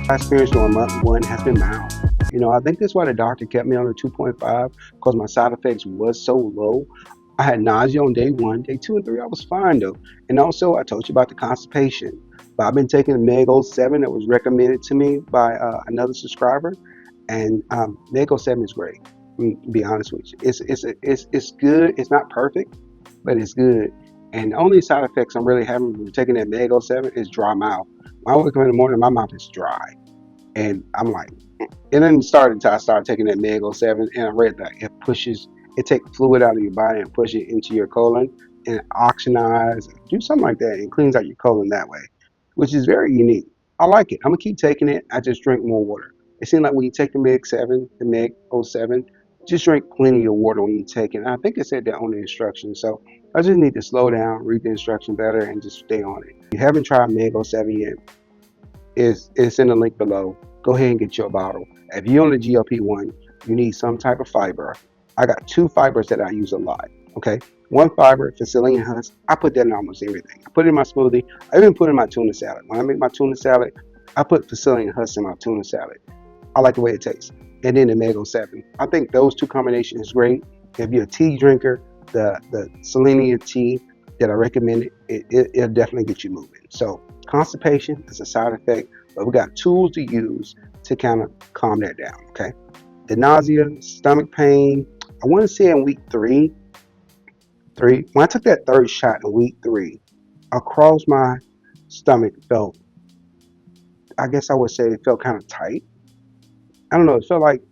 My experience during month one has been mild. I think that's why the doctor kept me on the 2.5 because my side effects was so low. I had nausea on day one, day two, and three. I was fine though. And also, I told you about the constipation. But I've been taking the Meg 07 that was recommended to me by another subscriber, and Meg 07 is great. To be honest with you, it's good. It's not perfect, but it's good. And the only side effects I'm really having from taking that Meg 07 is dry mouth. When I wake up in the morning, my mouth is dry. And I'm like, it didn't start until I started taking that Meg 07, and I read that it takes fluid out of your body and push it into your colon and oxygenate, do something like that, and cleans out your colon that way, which is very unique. I like it. I'm gonna keep taking it. I just drink more water. It seems like when you take the Meg 07, just drink plenty of water when you take it. And I think it said that on the instructions. So I just need to slow down, read the instruction better, and just stay on it. If you haven't tried Meg 07 yet, it's in the link below. Go ahead and get your bottle. If you're on the GLP-1, you need some type of fiber. I got two fibers that I use a lot. Okay, one fiber, Facilian husk. I put that in almost everything. I put it in my smoothie. I even put it in my tuna salad. When I make my tuna salad, I put Facilian husk in my tuna salad. I like the way it tastes. And then the Omega 7. I think those two combinations is great. If you're a tea drinker, the selenium tea that I recommend, it'll definitely get you moving. So constipation is a side effect, but we got tools to use to kind of calm that down. Okay. The nausea, stomach pain. I want to say in week three, when I took that third shot in week three, across my stomach felt, I guess I would say it felt kind of tight. I don't know. It felt like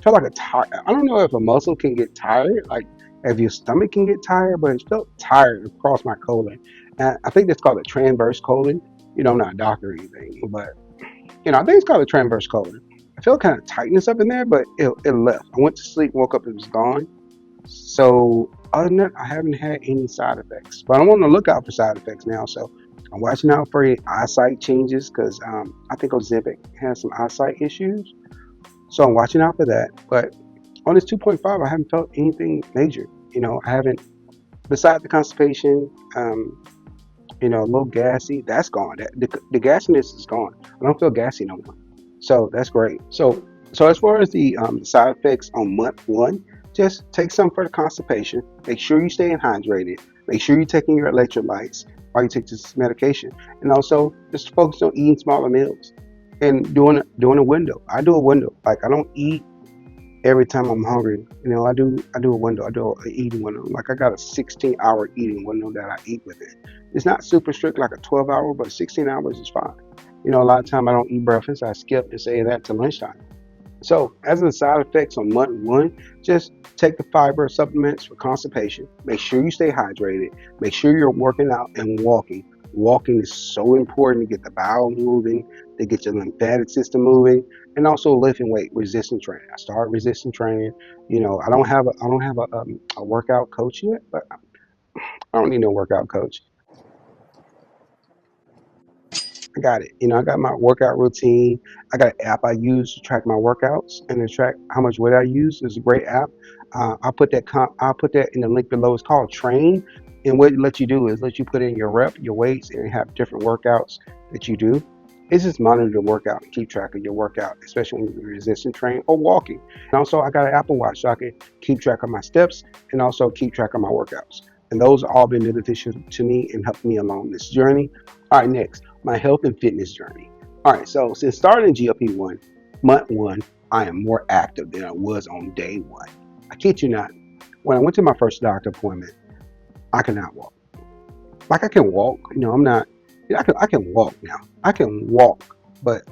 a tired. I don't know if a muscle can get tired, like if your stomach can get tired, but it felt tired across my colon. And I think that's called a transverse colon. I'm not a doctor or anything, but I think it's called a transverse colon. I felt kind of tightness up in there, but it left. I went to sleep, woke up, it was gone. So other than that, I haven't had any side effects, but I'm on the lookout for side effects now. So I'm watching out for any eyesight changes because I think Ozempic has some eyesight issues. So I'm watching out for that. But on this 2.5, I haven't felt anything major. I haven't, besides the constipation, a little gassy. That's gone. The gassiness is gone. I don't feel gassy no more. So that's great. So as far as the side effects on month one, just take some for the constipation. Make sure you stay hydrated. Make sure you're taking your electrolytes while you take this medication, and also just focus on eating smaller meals and doing a window. I do a window. Like I don't eat every time I'm hungry. I do a window. I do an eating window. Like I got a 16-hour eating window that I eat with it. It's not super strict like a 12-hour, but 16 hours is fine. A lot of time I don't eat breakfast. I skip and say that to lunchtime. So as a side effects on month one, just take the fiber supplements for constipation. Make sure you stay hydrated. Make sure you're working out and walking. Walking is so important to get the bowel moving, to get your lymphatic system moving, and also lifting weight, resistance training. I started resistance training. I don't have a workout coach yet, but I don't need no workout coach. I got it. I got my workout routine. I got an app I use to track my workouts and to track how much weight I use. It's a great app. I'll put that in the link below. It's called Train, and what it lets you do is let you put in your rep, your weights, and have different workouts that you do. It's just monitor the workout and keep track of your workout, especially when you're resistant training or walking. And also, I got an Apple Watch so I can keep track of my steps and also keep track of my workouts. And those have all been beneficial to me and helped me along this journey. All right, next, my health and fitness journey. All right, so since starting GLP-1, month one, I am more active than I was on day one. I kid you not. When I went to my first doctor appointment, I could not walk. Like I can walk, I'm not. I can walk now. I can walk, but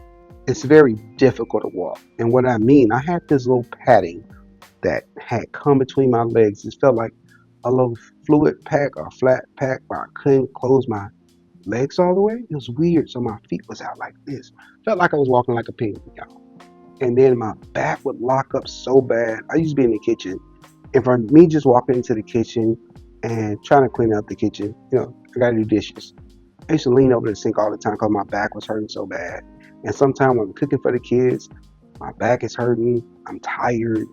it's very difficult to walk. And what I mean, I had this little padding that had come between my legs. It felt like a little fluid pack or flat pack, but I couldn't close my legs all the way. It was weird. So my feet was out like this. Felt like I was walking like a penguin, y'all. And then my back would lock up so bad. I used to be in the kitchen, and for me just walking into the kitchen and trying to clean up the kitchen, I gotta do dishes. I used to lean over the sink all the time because my back was hurting so bad. And sometimes when I'm cooking for the kids, my back is hurting. I'm tired.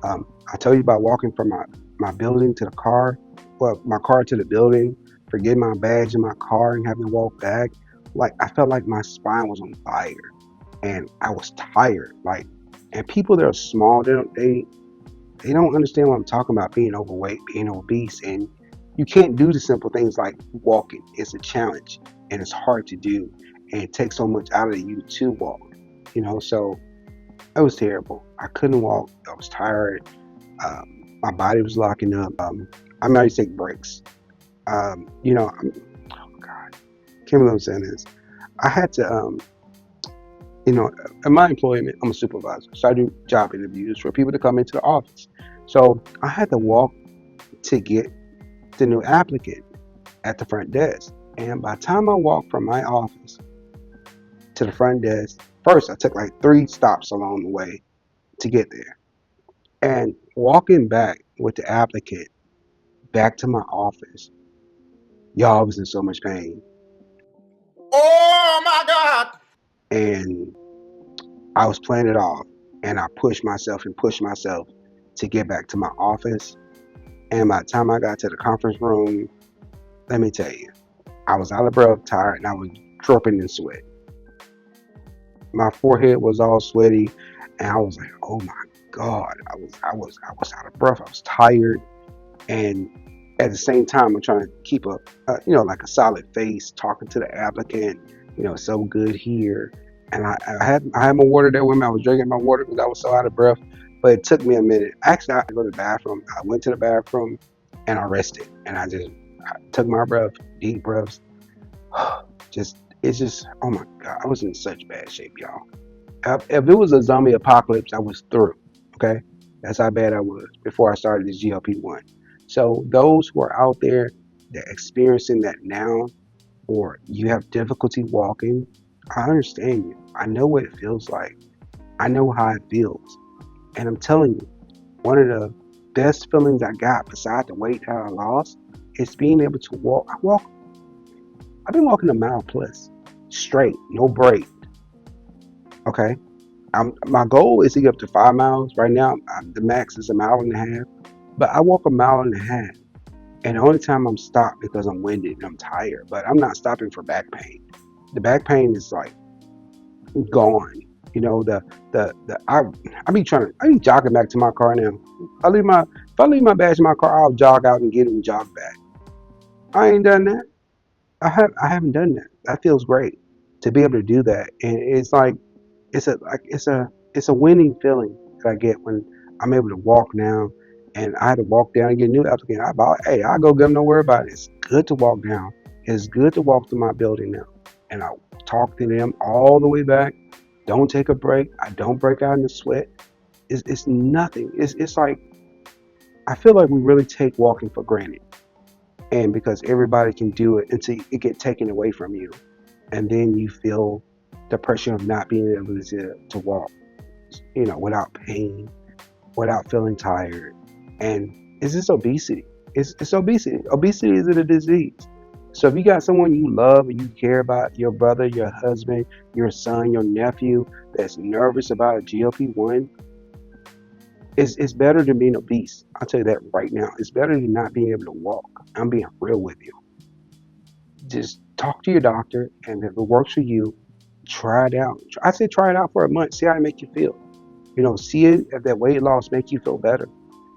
I tell you about walking from my building to the car, well, my car to the building, forgetting my badge in my car and having to walk back. Like I felt like my spine was on fire. and I was tired. Like, and people that are small, they don't understand what I'm talking about, being overweight, being obese, and you can't do the simple things like walking. It's a challenge and it's hard to do, and it takes so much out of you to walk. So it was terrible. I couldn't walk. I was tired. My body was locking up. I'm not to take breaks. Oh God, can't believe I'm saying this. I had to, in my employment, I'm a supervisor, so I do job interviews for people to come into the office. So I had to walk to get the new applicant at the front desk. And by the time I walked from my office to the front desk, first I took like 3 stops along the way to get there. And walking back with the applicant back to my office, y'all, I was in so much pain. Oh my God. And I was playing it off. And I pushed myself and pushed myself to get back to my office. And by the time I got to the conference room, let me tell you, I was out of breath, tired, and I was dripping in sweat. My forehead was all sweaty, and I was like, "Oh my God!" I was out of breath. I was tired, and at the same time, I'm trying to keep like a solid face, talking to the applicant. So good here, and I had my water there with me. I was drinking my water because I was so out of breath. But it took me a minute. Actually, I had to go to the bathroom. I went to the bathroom, and I rested, and I took my breath, deep breaths. It's just, oh my God, I was in such bad shape, y'all. If it was a zombie apocalypse, I was through. Okay, that's how bad I was before I started this GLP-1. So those who are out there that experiencing that now, or you have difficulty walking, I understand you. I know what it feels like. I know how it feels, and I'm telling you, one of the best feelings I got besides the weight that I lost is being able to walk. I've been walking a mile plus, straight, no break. Okay, my goal is to get up to 5 miles. Right now, the max is a mile and a half, but I walk a mile and a half. And the only time I'm stopped because I'm winded and I'm tired, but I'm not stopping for back pain. The back pain is like gone. I be jogging back to my car now. If I leave my badge in my car, I'll jog out and get it and jog back. I ain't done that. I haven't done that. That feels great to be able to do that, and it's like it's a winning feeling that I get when I'm able to walk now. And I had to walk down and get a new applicant. I go get them. Don't worry about it. It's good to walk down. It's good to walk through my building now. And I talk to them all the way back. Don't take a break. I don't break out in the sweat. It's nothing. It's like I feel like we really take walking for granted, and because everybody can do it until it get taken away from you, and then you feel the pressure of not being able to walk, without pain, without feeling tired. And it's just obesity. It's obesity. Obesity isn't a disease. So if you got someone you love and you care about, your brother, your husband, your son, your nephew, that's nervous about a GLP-1, it's better than being obese. I'll tell you that right now. It's better than not being able to walk. I'm being real with you. Just talk to your doctor, and if it works for you, try it out. I say try it out for a month. See how it makes you feel. See it if that weight loss make you feel better,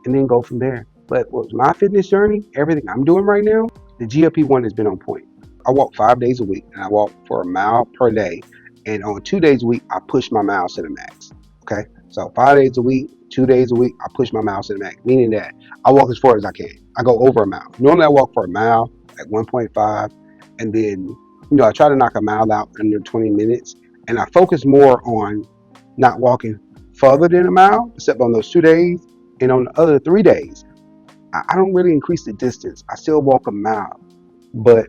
and then go from there. But with my fitness journey, everything I'm doing right now, the GLP-1 has been on point. I walk 5 days a week, and I walk for a mile per day. And on 2 days a week, I push my miles to the max. Okay, so 5 days a week, 2 days a week, I push my miles to the max, meaning that I walk as far as I can. I go over a mile. Normally, I walk for a mile at 1.5, and then I try to knock a mile out under 20 minutes, and I focus more on not walking further than a mile, except on those 2 days. And on the other 3 days, I don't really increase the distance. I still walk a mile, but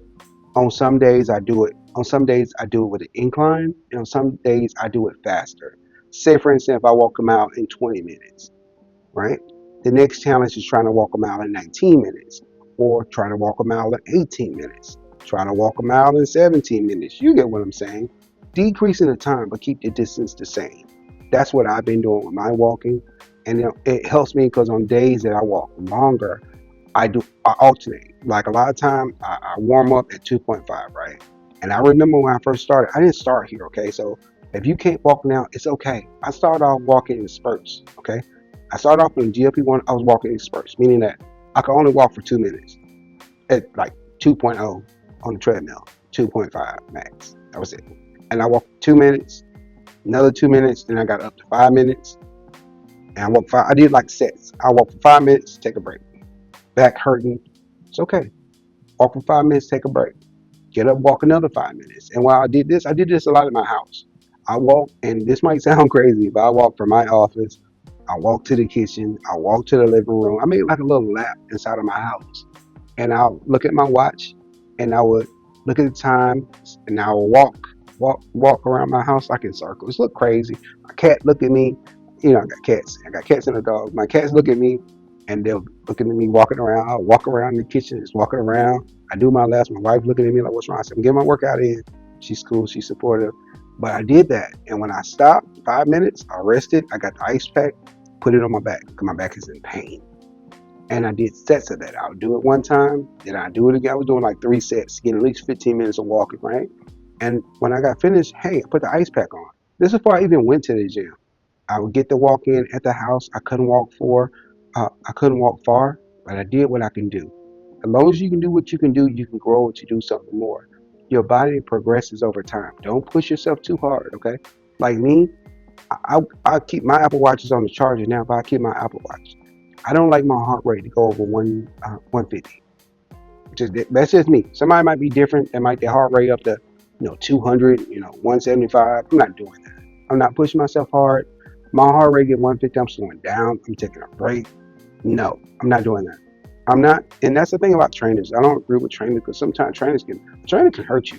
on some days I do it. On some days I do it with an incline, and on some days I do it faster. Say, for instance, if I walk a mile in 20 minutes, right? The next challenge is trying to walk a mile in 19 minutes, or trying to walk a mile in 18 minutes, trying to walk a mile in 17 minutes. You get what I'm saying? Decreasing the time, but keep the distance the same. That's what I've been doing with my walking, and it helps me because on days that I walk longer, I alternate. Like a lot of times, I warm up at 2.5, right? And I remember when I first started, I didn't start here, okay? So If you can't walk now, it's okay. I started off walking in spurts, okay? I started off in GLP-1, I was walking in spurts, meaning that I could only walk for 2 minutes at like 2.0 on the treadmill, 2.5 max. That was it. And I walked 2 minutes, another 2 minutes, then I got up to 5 minutes. And I walked five, I did like sets. I walked for 5 minutes, take a break. Back hurting, it's okay. Walk for 5 minutes, take a break. Get up, walk another 5 minutes. And while I did this a lot in my house. I walk, and this might sound crazy, but I walk from my office, I walk to the kitchen, I walk to the living room. I made like a little lap inside of my house. And I'll look at my watch, and I would look at the time, and I will walk around my house like in circles. Look crazy. My cat look at me. You know, I got cats. I got cats and a dog. My cats look at me, and they'll looking at me walking around. I'll walk around the kitchen, just walking around. I do my laps. My wife looking at me like, "What's wrong?" I said, "I'm getting my workout in." She's cool. She's supportive. But I did that, and when I stopped, 5 minutes, I rested. I got the ice pack, put it on my back because my back is in pain. And I did sets of that. I would do it one time, then I do it again. I was doing like 3 sets, getting at least 15 minutes of walking, right? And when I got finished, hey, I put the ice pack on. This is before I even went to the gym. I would get the walk in at the house. I couldn't walk far, but I did what I can do. As long as you can do what you can do, you can grow to do something more. Your body progresses over time. Don't push yourself too hard, okay? Like me, I keep my Apple Watch is on the charger now, but I keep my Apple Watch. I don't like my heart rate to go over 150. That's just me. Somebody might be different. They might their heart rate up to 200, 175. I'm not doing that. I'm not pushing myself hard. My heart rate at 150. I'm slowing down. I'm taking a break. No, I'm not doing that. I'm not. And that's the thing about trainers. I don't agree with trainers because sometimes trainers can hurt you.